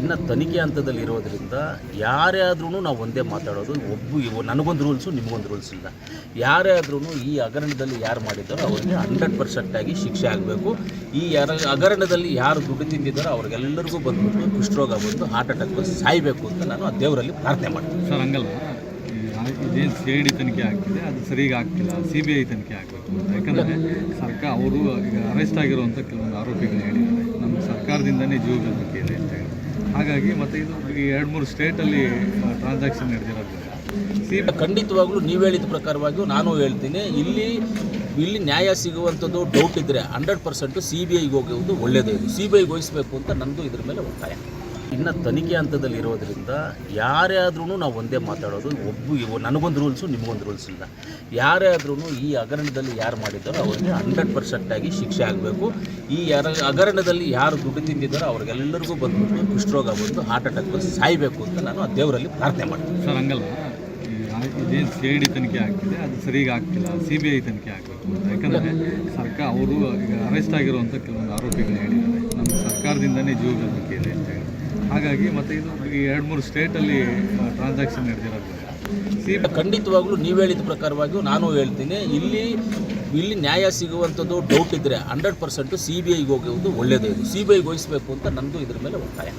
ಇನ್ನು ತನಿಖೆ ಹಂತದಲ್ಲಿ ಇರೋದ್ರಿಂದ ಯಾರೇ ಆದ್ರೂ ನಾವು ಒಂದೇ ಮಾತಾಡೋದು. ನನಗೊಂದು ರೂಲ್ಸು, ನಿಮಗೊಂದು ರೂಲ್ಸ್ ಇಲ್ಲ. ಯಾರೇ ಆದ್ರೂ ಈ ಹಗರಣದಲ್ಲಿ ಯಾರು ಮಾಡಿದ್ದಾರೋ ಅವರಿಗೆ 100% ಶಿಕ್ಷೆ ಆಗಬೇಕು. ಈ ಹಗರಣದಲ್ಲಿ ಯಾರು ದುಡ್ಡು ತಿಂದಿದ್ದಾರೋ ಅವ್ರಿಗೆಲ್ಲರಿಗೂ ಬಂದ್ಬಿಟ್ಟು ಕುಷ್ಠರೋಗ ಬಂದು ಹಾರ್ಟ್ ಅಟ್ಯಾಕ್ ಬಂದು ಸಾಯಬೇಕು ಅಂತ ನಾನು ಆ ದೇವರಲ್ಲಿ ಪ್ರಾರ್ಥನೆ ಮಾಡ್ತೀನಿ. ಸರ್ ಹಂಗಲ್ಲ, ಇದೇನು CID ತನಿಖೆ ಆಗ್ತಿದೆ ಅದು ಸರಿಯಾಗಿ ಆಗ್ತಿಲ್ಲ, CBI ತನಿಖೆ ಆಗಬೇಕು ಅಂತ. ಯಾಕಂದರೆ ಸರ್ಕಾರ ಅವರು ಈಗ ಅರೆಸ್ಟ್ ಆಗಿರುವಂಥ ಕೆಲವೊಂದು ಆರೋಪಿಗಳು ಹೇಳಿದ್ದಾರೆ ನಮ್ಮ ಸರ್ಕಾರದಿಂದನೇ ಜೀವ ಬೆದರಿಕೆ ಇದೆ ಅಂತ ಹೇಳಿ. ಹಾಗಾಗಿ ಮತ್ತು ಇದು ಈ 2-3 ಸ್ಟೇಟಲ್ಲಿ ಟ್ರಾನ್ಸಾಕ್ಷನ್ ನಡೆದಿರೋದ್ರಿಂದ ಖಂಡಿತವಾಗ್ಲೂ ನೀವು ಹೇಳಿದ ಪ್ರಕಾರವಾಗಿಯೂ ನಾನು ಹೇಳ್ತೀನಿ, ಇಲ್ಲಿ ನ್ಯಾಯ ಸಿಗುವಂಥದ್ದು ಡೌಟ್ ಇದ್ದರೆ 100% CBIಗೆ ಹೋಗುವುದು ಒಳ್ಳೆಯದೇ. ಇದು CBIಗೆ ವಹಿಸಬೇಕು ಅಂತ ನನ್ನದು ಇದ್ರ ಮೇಲೆ ಒತ್ತಾಯ. ಇನ್ನು ತನಿಖೆ ಹಂತದಲ್ಲಿ ಇರೋದ್ರಿಂದ ಯಾರೇ ಆದ್ರೂ ನಾವು ಒಂದೇ ಮಾತಾಡೋದು. ನನಗೊಂದು ರೂಲ್ಸು, ನಿಮಗೊಂದು ರೂಲ್ಸ್ ಇಲ್ಲ. ಯಾರೇ ಆದ್ರೂ ಈ ಹಗರಣದಲ್ಲಿ ಯಾರು ಮಾಡಿದ್ದಾರೋ ಅವರಿಗೆ 100% ಶಿಕ್ಷೆ ಆಗಬೇಕು. ಈ ಹಗರಣದಲ್ಲಿ ಯಾರು ದುಡ್ಡು ತಿಂದಿದ್ದಾರೋ ಅವ್ರಿಗೆಲ್ಲರಿಗೂ ಬಂದ್ಬಿಟ್ಟು ಕುಷ್ಠರೋಗ ಬಂದು ಹಾರ್ಟ್ ಅಟ್ಯಾಕ್ ಬಂದು ಸಾಯಬೇಕು ಅಂತ ನಾನು ಆ ದೇವರಲ್ಲಿ ಪ್ರಾರ್ಥನೆ ಮಾಡ್ತೀನಿ. ಸರ್ ಹಂಗಲ್ಲ, ಇದೇನು CID ತನಿಖೆ ಆಗ್ತಿದೆ ಅದು ಸರಿಯಾಗಿ ಆಗ್ತಿಲ್ಲ, CBI ತನಿಖೆ ಆಗಬೇಕು ಅಂತ. ಯಾಕಂದರೆ ಸರ್ಕಾರ ಅವರು ಈಗ ಅರೆಸ್ಟ್ ಆಗಿರುವಂಥ ಕೆಲವೊಂದು ಆರೋಪಿಗಳು ಹೇಳಿದ್ದಾರೆ ನಮ್ಮ ಸರ್ಕಾರದಿಂದನೇ ಜೀವ ಬೆದರಿಕೆ ಇದೆ ಅಂತ ಹೇಳಿ. ಹಾಗಾಗಿ ಮತ್ತು ಇದು ಈ 2-3 ಸ್ಟೇಟಲ್ಲಿ ಟ್ರಾನ್ಸಾಕ್ಷನ್ ನಡೆದಿರೋದ್ರಿಂದ ಖಂಡಿತವಾಗ್ಲೂ ನೀವು ಹೇಳಿದ ಪ್ರಕಾರವಾಗಿಯೂ ನಾನು ಹೇಳ್ತೀನಿ, ಇಲ್ಲಿ ನ್ಯಾಯ ಸಿಗುವಂಥದ್ದು ಡೌಟ್ ಇದ್ದರೆ 100% CBIಗೆ ಹೋಗುವುದು ಒಳ್ಳೆಯದೇ. ಇದು CBIಗೆ ವಹಿಸಬೇಕು ಅಂತ ನನ್ನದು ಇದ್ರ ಮೇಲೆ ಒತ್ತಾಯ.